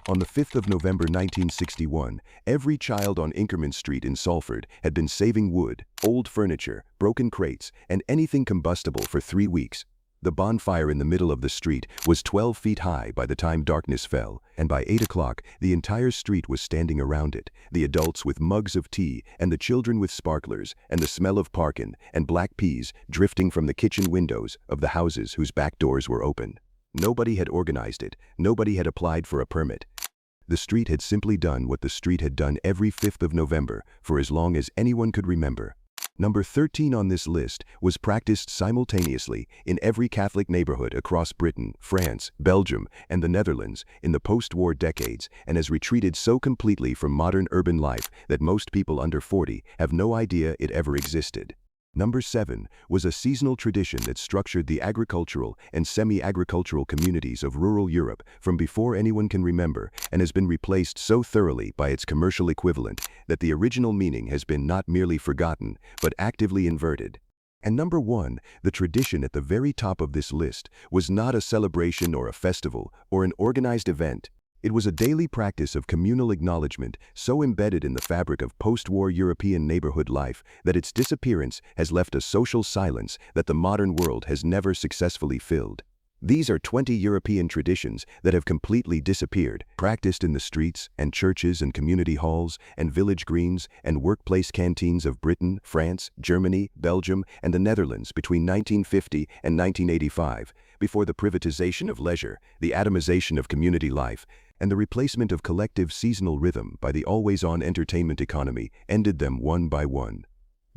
On the 5th of November 1961, every child on Inkerman Street in Salford had been saving wood, old furniture, broken crates, and anything combustible for 3 weeks. The bonfire in the middle of the street was 12 feet high by the time darkness fell, and by 8 o'clock the entire street was standing around it, the adults with mugs of tea, and the children with sparklers, and the smell of parkin and black peas drifting from the kitchen windows of the houses whose back doors were open. Nobody had organized it, nobody had applied for a permit. The street had simply done what the street had done every 5th of November for as long as anyone could remember. Number 13 on this list was practiced simultaneously in every Catholic neighborhood across Britain, France, Belgium, and the Netherlands in the post-war decades, and has retreated so completely from modern urban life that most people under 40 have no idea it ever existed. Number 7 was a seasonal tradition that structured the agricultural and semi-agricultural communities of rural Europe from before anyone can remember, and has been replaced so thoroughly by its commercial equivalent that the original meaning has been not merely forgotten, but actively inverted. And number 1, the tradition at the very top of this list, was not a celebration or a festival or an organized event. It was a daily practice of communal acknowledgement so embedded in the fabric of post-war European neighborhood life that its disappearance has left a social silence that the modern world has never successfully filled. These are 20 European traditions that have completely disappeared, practiced in the streets and churches and community halls and village greens and workplace canteens of Britain, France, Germany, Belgium, and the Netherlands between 1950 and 1985, before the privatization of leisure, the atomization of community life, and the replacement of collective seasonal rhythm by the always-on entertainment economy ended them one by one.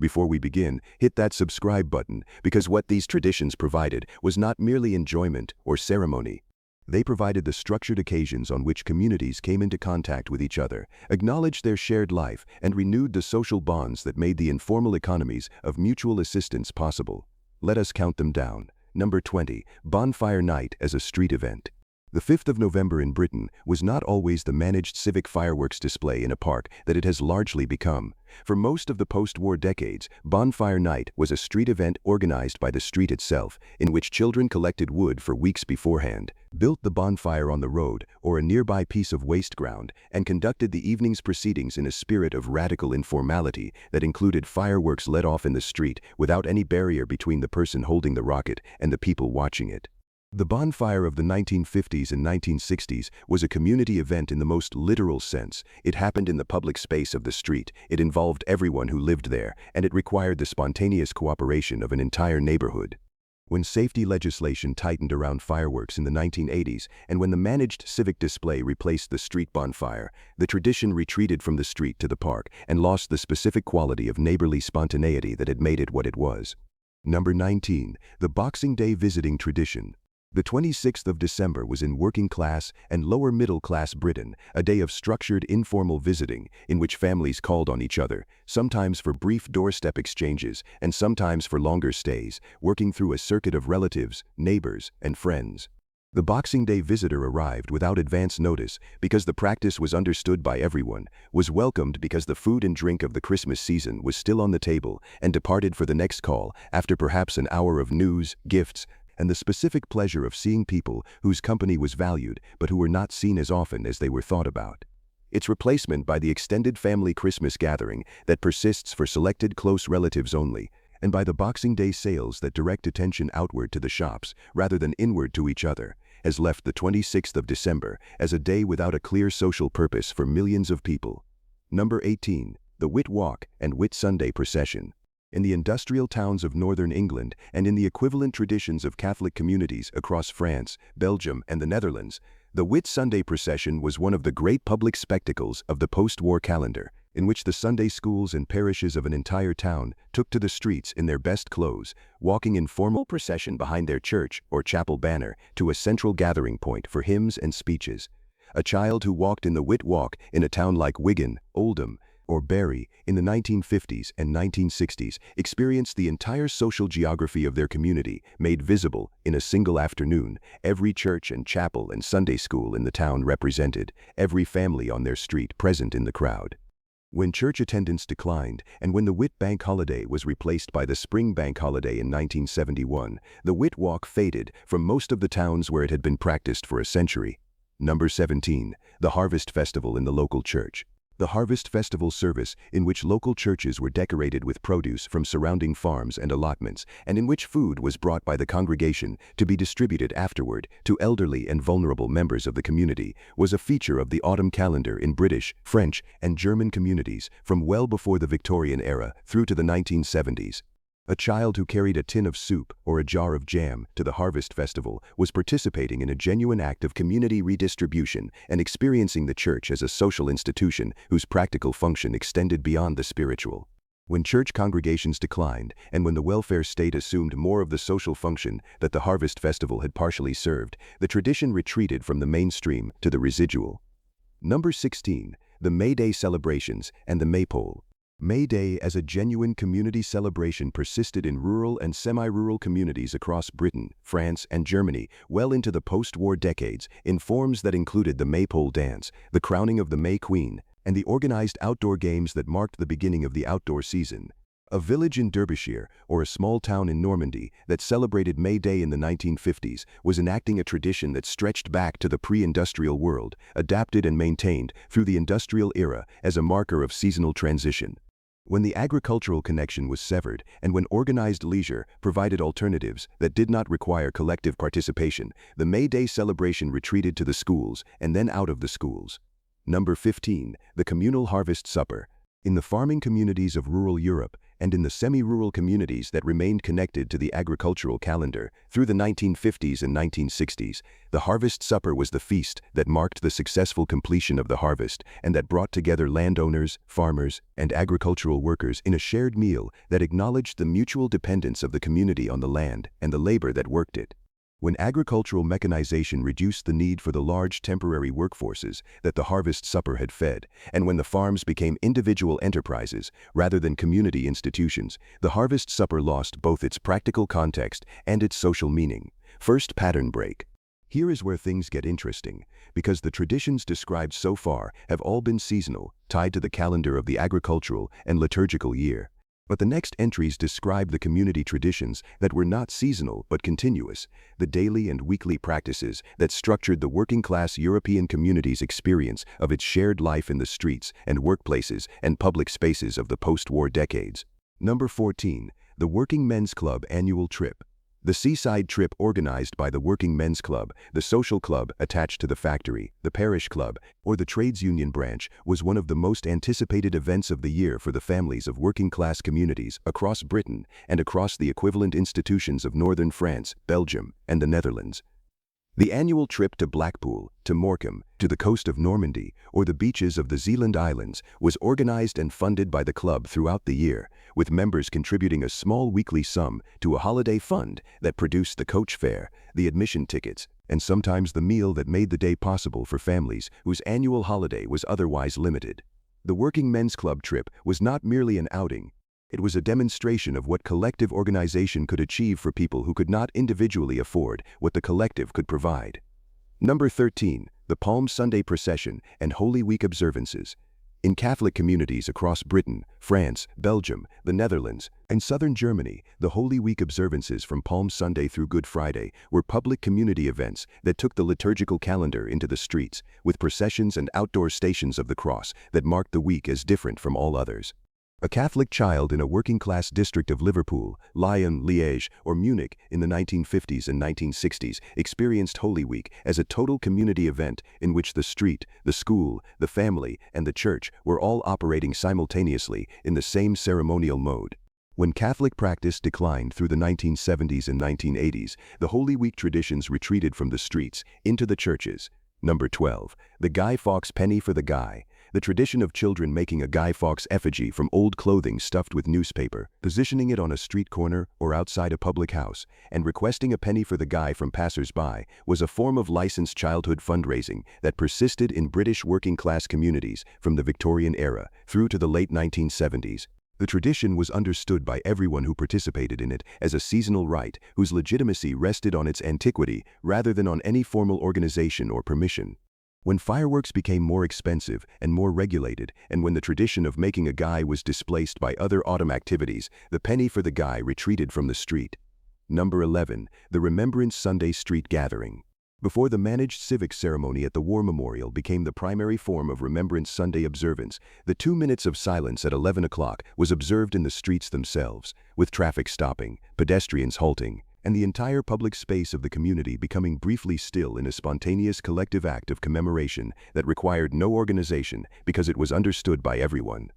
Before we begin, hit that subscribe button, because what these traditions provided was not merely enjoyment or ceremony. They provided the structured occasions on which communities came into contact with each other, acknowledged their shared life, and renewed the social bonds that made the informal economies of mutual assistance possible. Let us count them down. Number 20, Bonfire Night as a street event. The 5th of November in Britain was not always the managed civic fireworks display in a park that it has largely become. For most of the post-war decades, Bonfire Night was a street event organized by the street itself, in which children collected wood for weeks beforehand, built the bonfire on the road or a nearby piece of waste ground, and conducted the evening's proceedings in a spirit of radical informality that included fireworks let off in the street without any barrier between the person holding the rocket and the people watching it. The bonfire of the 1950s and 1960s was a community event in the most literal sense. It happened in the public space of the street, it involved everyone who lived there, and it required the spontaneous cooperation of an entire neighborhood. When safety legislation tightened around fireworks in the 1980s, and when the managed civic display replaced the street bonfire, the tradition retreated from the street to the park and lost the specific quality of neighborly spontaneity that had made it what it was. Number 19, the Boxing Day visiting tradition. The 26th of December was in working-class and lower-middle-class Britain, a day of structured informal visiting in which families called on each other, sometimes for brief doorstep exchanges and sometimes for longer stays, working through a circuit of relatives, neighbors, and friends. The Boxing Day visitor arrived without advance notice because the practice was understood by everyone, was welcomed because the food and drink of the Christmas season was still on the table, and departed for the next call after perhaps an hour of news, gifts, and the specific pleasure of seeing people whose company was valued but who were not seen as often as they were thought about. Its replacement by the extended family Christmas gathering that persists for selected close relatives only, and by the Boxing Day sales that direct attention outward to the shops rather than inward to each other, has left the 26th of December as a day without a clear social purpose for millions of people. Number 18, the Whit Walk and Whit Sunday procession. In the industrial towns of northern England and in the equivalent traditions of Catholic communities across France, Belgium, and the Netherlands, the Whit Sunday procession was one of the great public spectacles of the post-war calendar, in which the Sunday schools and parishes of an entire town took to the streets in their best clothes, walking in formal procession behind their church or chapel banner to a central gathering point for hymns and speeches. A child who walked in the Whit Walk in a town like Wigan, Oldham, or Barry in the 1950s and 1960s experienced the entire social geography of their community made visible in a single afternoon, every church and chapel and Sunday school in the town represented, every family on their street present in the crowd. When church attendance declined, and when the Whit Bank holiday was replaced by the Spring Bank holiday in 1971, the Whit Walk faded from most of the towns where it had been practiced for a century. Number 17. The Harvest Festival in the local church. The Harvest Festival service, in which local churches were decorated with produce from surrounding farms and allotments, and in which food was brought by the congregation to be distributed afterward to elderly and vulnerable members of the community, was a feature of the autumn calendar in British, French, and German communities from well before the Victorian era through to the 1970s. A child who carried a tin of soup or a jar of jam to the Harvest Festival was participating in a genuine act of community redistribution and experiencing the church as a social institution whose practical function extended beyond the spiritual. When church congregations declined, and when the welfare state assumed more of the social function that the Harvest Festival had partially served, the tradition retreated from the mainstream to the residual. Number 16. The May Day celebrations and the Maypole. May Day as a genuine community celebration persisted in rural and semi-rural communities across Britain, France, and Germany well into the post-war decades in forms that included the Maypole dance, the crowning of the May Queen, and the organized outdoor games that marked the beginning of the outdoor season. A village in Derbyshire, or a small town in Normandy, that celebrated May Day in the 1950s was enacting a tradition that stretched back to the pre-industrial world, adapted and maintained through the industrial era as a marker of seasonal transition. When the agricultural connection was severed, and when organized leisure provided alternatives that did not require collective participation, the May Day celebration retreated to the schools and then out of the schools. Number 15. The Communal Harvest Supper. In the farming communities of rural Europe, and in the semi-rural communities that remained connected to the agricultural calendar through the 1950s and 1960s, the Harvest Supper was the feast that marked the successful completion of the harvest and that brought together landowners, farmers, and agricultural workers in a shared meal that acknowledged the mutual dependence of the community on the land and the labor that worked it. When agricultural mechanization reduced the need for the large temporary workforces that the Harvest Supper had fed, and when the farms became individual enterprises rather than community institutions, the Harvest Supper lost both its practical context and its social meaning. First, pattern break. Here is where things get interesting, because the traditions described so far have all been seasonal, tied to the calendar of the agricultural and liturgical year. But the next entries describe the community traditions that were not seasonal but continuous, the daily and weekly practices that structured the working-class European community's experience of its shared life in the streets and workplaces and public spaces of the post-war decades. Number 14. The Working Men's Club Annual Trip. The seaside trip organized by the Working Men's Club, the social club attached to the factory, the parish club, or the trades union branch, was one of the most anticipated events of the year for the families of working-class communities across Britain and across the equivalent institutions of northern France, Belgium, and the Netherlands. The annual trip to Blackpool, to Morecambe, to the coast of Normandy, or the beaches of the Zeeland Islands was organized and funded by the club throughout the year, with members contributing a small weekly sum to a holiday fund that produced the coach fare, the admission tickets, and sometimes the meal that made the day possible for families whose annual holiday was otherwise limited. The Working Men's Club trip was not merely an outing. It was a demonstration of what collective organization could achieve for people who could not individually afford what the collective could provide. Number 13. The Palm Sunday Procession and Holy Week Observances. In Catholic communities across Britain, France, Belgium, the Netherlands, and southern Germany, the Holy Week observances from Palm Sunday through Good Friday were public community events that took the liturgical calendar into the streets, with processions and outdoor stations of the cross that marked the week as different from all others. A Catholic child in a working-class district of Liverpool, Lyon, Liège, or Munich in the 1950s and 1960s experienced Holy Week as a total community event in which the street, the school, the family, and the church were all operating simultaneously in the same ceremonial mode. When Catholic practice declined through the 1970s and 1980s, the Holy Week traditions retreated from the streets into the churches. Number 12. The Guy Fawkes Penny for the Guy. The tradition of children making a Guy Fawkes effigy from old clothing stuffed with newspaper, positioning it on a street corner or outside a public house, and requesting a penny for the guy from passers-by was a form of licensed childhood fundraising that persisted in British working-class communities from the Victorian era through to the late 1970s. The tradition was understood by everyone who participated in it as a seasonal rite whose legitimacy rested on its antiquity rather than on any formal organization or permission. When fireworks became more expensive and more regulated, and when the tradition of making a guy was displaced by other autumn activities, the penny for the guy retreated from the street. Number 11. The Remembrance Sunday Street Gathering. Before the managed civic ceremony at the War Memorial became the primary form of Remembrance Sunday observance, the 2 minutes of silence at 11 o'clock was observed in the streets themselves, with traffic stopping, pedestrians halting, and the entire public space of the community becoming briefly still in a spontaneous collective act of commemoration that required no organization because it was understood by everyone.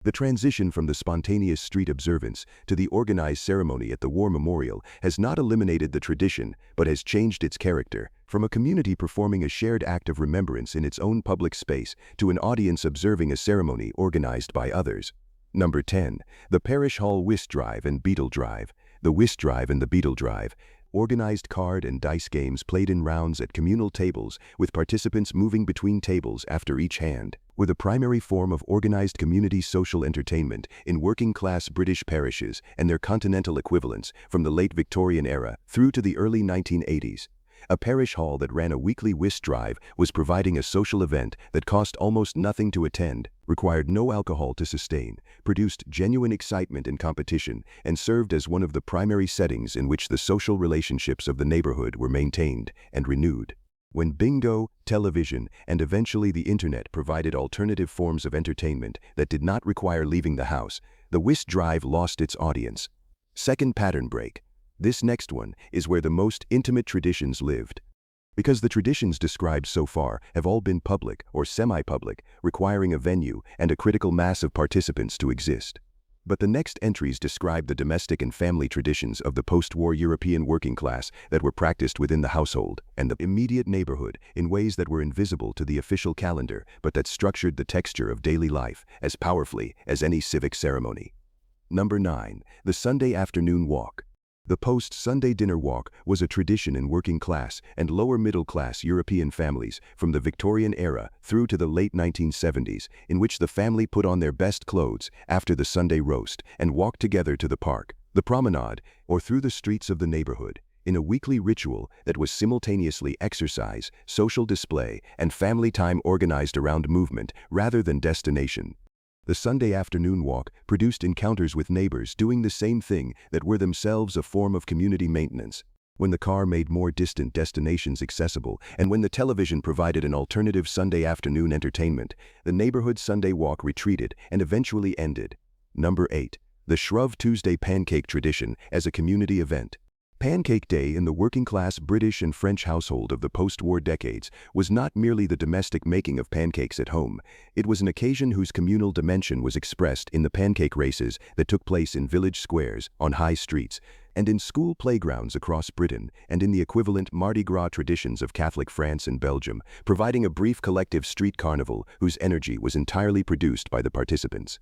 The transition from the spontaneous street observance to the organized ceremony at the War Memorial has not eliminated the tradition, but has changed its character, from a community performing a shared act of remembrance in its own public space to an audience observing a ceremony organized by others. Number 10. The Parish Hall Whist Drive and Beetle Drive. The Whist Drive and the Beetle Drive. Organized card and dice games played in rounds at communal tables, with participants moving between tables after each hand, were the primary form of organized community social entertainment in working-class British parishes and their continental equivalents from the late Victorian era through to the early 1980s. A parish hall that ran a weekly whist drive was providing a social event that cost almost nothing to attend, required no alcohol to sustain, produced genuine excitement and competition, and served as one of the primary settings in which the social relationships of the neighborhood were maintained and renewed. When bingo, television, and eventually the internet provided alternative forms of entertainment that did not require leaving the house, the whist drive lost its audience. Second pattern break. This next one is where the most intimate traditions lived. Because the traditions described so far have all been public or semi-public, requiring a venue and a critical mass of participants to exist. But the next entries describe the domestic and family traditions of the post-war European working class that were practiced within the household and the immediate neighborhood in ways that were invisible to the official calendar but that structured the texture of daily life as powerfully as any civic ceremony. Number 9. The Sunday Afternoon Walk. The post-Sunday dinner walk was a tradition in working-class and lower-middle-class European families from the Victorian era through to the late 1970s, in which the family put on their best clothes after the Sunday roast and walked together to the park, the promenade, or through the streets of the neighborhood, in a weekly ritual that was simultaneously exercise, social display, and family time organized around movement rather than destination. The Sunday afternoon walk produced encounters with neighbors doing the same thing that were themselves a form of community maintenance. When the car made more distant destinations accessible and when the television provided an alternative Sunday afternoon entertainment, the neighborhood Sunday walk retreated and eventually ended. Number 8. The Shrove Tuesday Pancake Tradition as a community event. Pancake Day in the working-class British and French household of the post-war decades was not merely the domestic making of pancakes at home. It was an occasion whose communal dimension was expressed in the pancake races that took place in village squares, on high streets, and in school playgrounds across Britain, and in the equivalent Mardi Gras traditions of Catholic France and Belgium, providing a brief collective street carnival whose energy was entirely produced by the participants.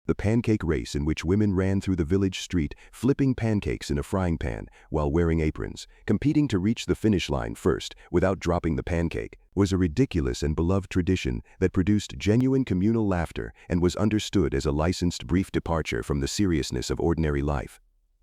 The pancake race in which women ran through the village street flipping pancakes in a frying pan while wearing aprons, competing to reach the finish line first without dropping the pancake, was a ridiculous and beloved tradition that produced genuine communal laughter and was understood as a licensed brief departure from the seriousness of ordinary life.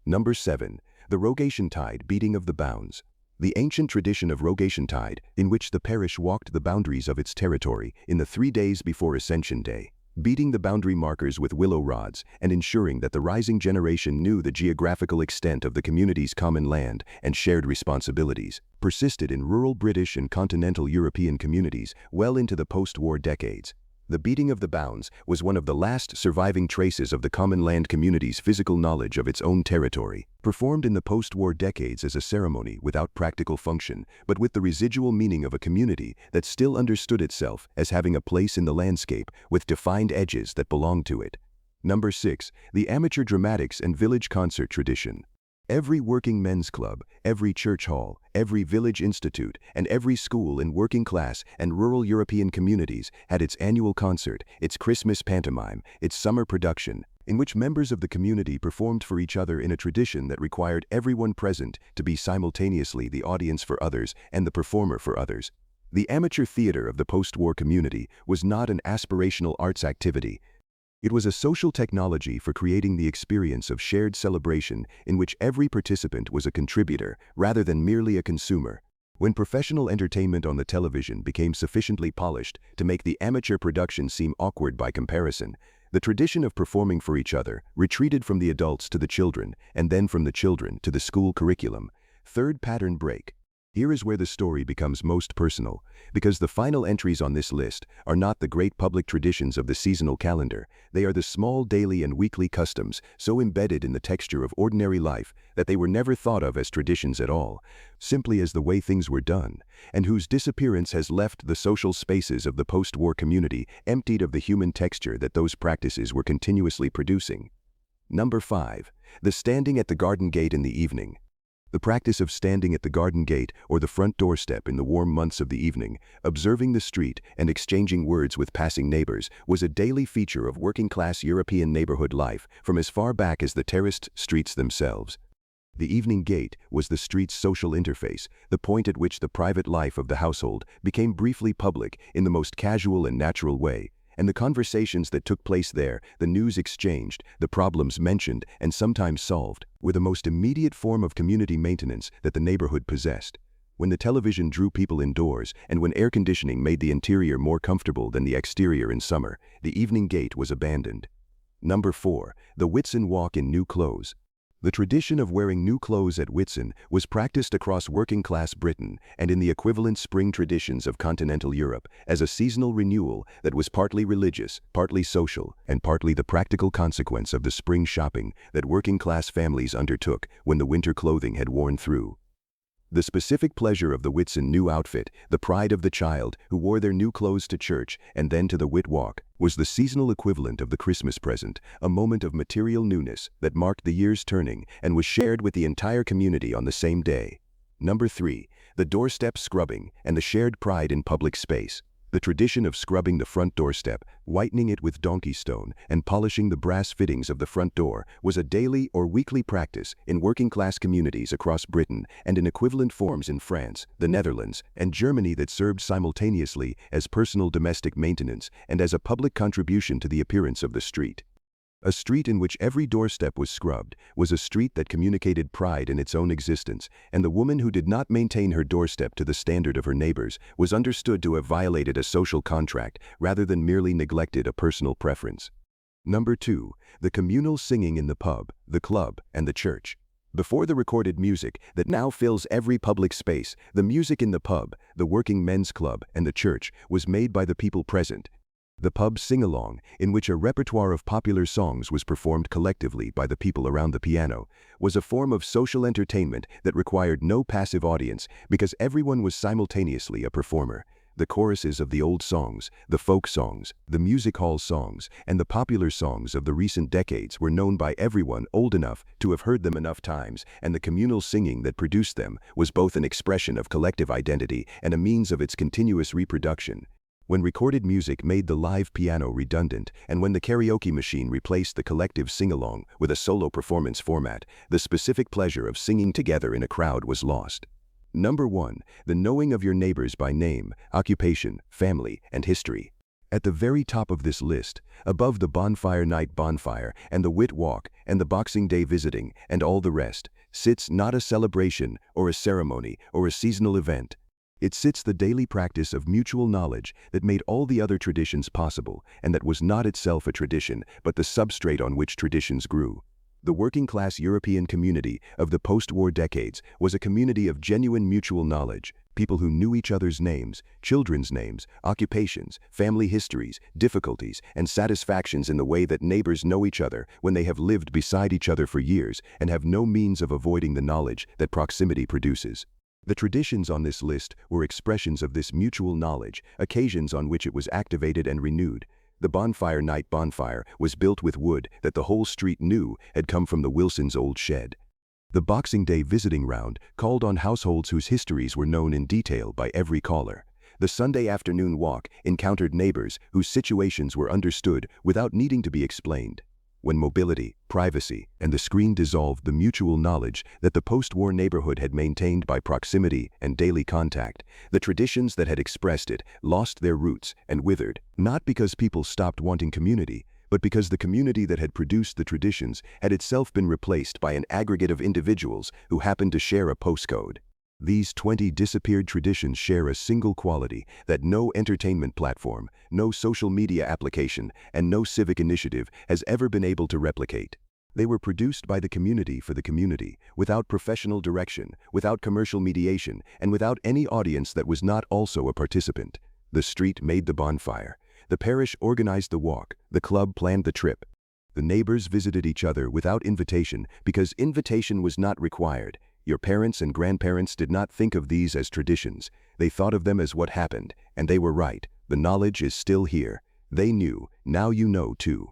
Number 7. The Rogation Tide Beating of the Bounds. The ancient tradition of Rogation Tide, in which the parish walked the boundaries of its territory in the 3 days before Ascension Day, beating the boundary markers with willow rods and ensuring that the rising generation knew the geographical extent of the community's common land and shared responsibilities, persisted in rural British and continental European communities well into the post-war decades. The beating of the bounds was one of the last surviving traces of the common land community's physical knowledge of its own territory, performed in the post-war decades as a ceremony without practical function, but with the residual meaning of a community that still understood itself as having a place in the landscape with defined edges that belonged to it. Number 6. The Amateur Dramatics and Village Concert Tradition. Every working men's club, every church hall, every village institute, and every school in working class and rural European communities had its annual concert, its Christmas pantomime, its summer production, in which members of the community performed for each other in a tradition that required everyone present to be simultaneously the audience for others and the performer for others. The amateur theater of the post-war community was not an aspirational arts activity. It was a social technology for creating the experience of shared celebration in which every participant was a contributor rather than merely a consumer. When professional entertainment on the television became sufficiently polished to make the amateur production seem awkward by comparison, the tradition of performing for each other retreated from the adults to the children, and then from the children to the school curriculum. Third pattern break. Here is where the story becomes most personal, because the final entries on this list are not the great public traditions of the seasonal calendar. They are the small daily and weekly customs so embedded in the texture of ordinary life that they were never thought of as traditions at all, simply as the way things were done, and whose disappearance has left the social spaces of the post-war community emptied of the human texture that those practices were continuously producing. Number 5. The standing at the garden gate in the evening. The practice of standing at the garden gate or the front doorstep in the warm months of the evening, observing the street and exchanging words with passing neighbors, was a daily feature of working-class European neighborhood life from as far back as the terraced streets themselves. The evening gate was the street's social interface, the point at which the private life of the household became briefly public in the most casual and natural way, and the conversations that took place there, the news exchanged, the problems mentioned and sometimes solved, were the most immediate form of community maintenance that the neighborhood possessed. When the television drew people indoors and when air conditioning made the interior more comfortable than the exterior in summer, the evening gate was abandoned. Number 4. The Whitsun walk in new clothes. The tradition of wearing new clothes at Whitsun was practiced across working-class Britain and in the equivalent spring traditions of continental Europe as a seasonal renewal that was partly religious, partly social, and partly the practical consequence of the spring shopping that working-class families undertook when the winter clothing had worn through. The specific pleasure of the Whitsun new outfit, the pride of the child who wore their new clothes to church and then to the Whit Walk, was the seasonal equivalent of the Christmas present, a moment of material newness that marked the year's turning and was shared with the entire community on the same day. Number 3. The doorstep scrubbing and the shared pride in public space. The tradition of scrubbing the front doorstep, whitening it with donkey stone, and polishing the brass fittings of the front door was a daily or weekly practice in working-class communities across Britain and in equivalent forms in France, the Netherlands, and Germany that served simultaneously as personal domestic maintenance and as a public contribution to the appearance of the street. A street in which every doorstep was scrubbed was a street that communicated pride in its own existence, and the woman who did not maintain her doorstep to the standard of her neighbors was understood to have violated a social contract rather than merely neglected a personal preference. Number 2. The communal singing in the pub, the club, and the church. Before the recorded music that now fills every public space, the music in the pub, the working men's club, and the church was made by the people present. The pub sing-along, in which a repertoire of popular songs was performed collectively by the people around the piano, was a form of social entertainment that required no passive audience because everyone was simultaneously a performer. The choruses of the old songs, the folk songs, the music hall songs, and the popular songs of the recent decades were known by everyone old enough to have heard them enough times, and the communal singing that produced them was both an expression of collective identity and a means of its continuous reproduction. When recorded music made the live piano redundant, and when the karaoke machine replaced the collective sing-along with a solo performance format, the specific pleasure of singing together in a crowd was lost. Number 1. The knowing of your neighbors by name, occupation, family, and history. At the very top of this list, above the bonfire night bonfire and the Whit Walk and the Boxing Day visiting and all the rest, sits not a celebration or a ceremony or a seasonal event. It sits the daily practice of mutual knowledge that made all the other traditions possible and that was not itself a tradition but the substrate on which traditions grew. The working-class European community of the post-war decades was a community of genuine mutual knowledge, people who knew each other's names, children's names, occupations, family histories, difficulties, and satisfactions in the way that neighbors know each other when they have lived beside each other for years and have no means of avoiding the knowledge that proximity produces. The traditions on this list were expressions of this mutual knowledge, occasions on which it was activated and renewed. The bonfire night bonfire was built with wood that the whole street knew had come from the Wilsons' old shed. The Boxing Day visiting round called on households whose histories were known in detail by every caller. The Sunday afternoon walk encountered neighbors whose situations were understood without needing to be explained. When mobility, privacy, and the screen dissolved the mutual knowledge that the post-war neighborhood had maintained by proximity and daily contact, the traditions that had expressed it lost their roots and withered, not because people stopped wanting community, but because the community that had produced the traditions had itself been replaced by an aggregate of individuals who happened to share a postcode. These 20 disappeared traditions share a single quality that no entertainment platform, no social media application, and no civic initiative has ever been able to replicate. They were produced by the community for the community, without professional direction, without commercial mediation, and without any audience that was not also a participant. The street made the bonfire. The parish organized the walk. The club planned the trip. The neighbors visited each other without invitation because invitation was not required. Your parents and grandparents did not think of these as traditions. They thought of them as what happened, and they were right. The knowledge is still here. They knew, now you know too.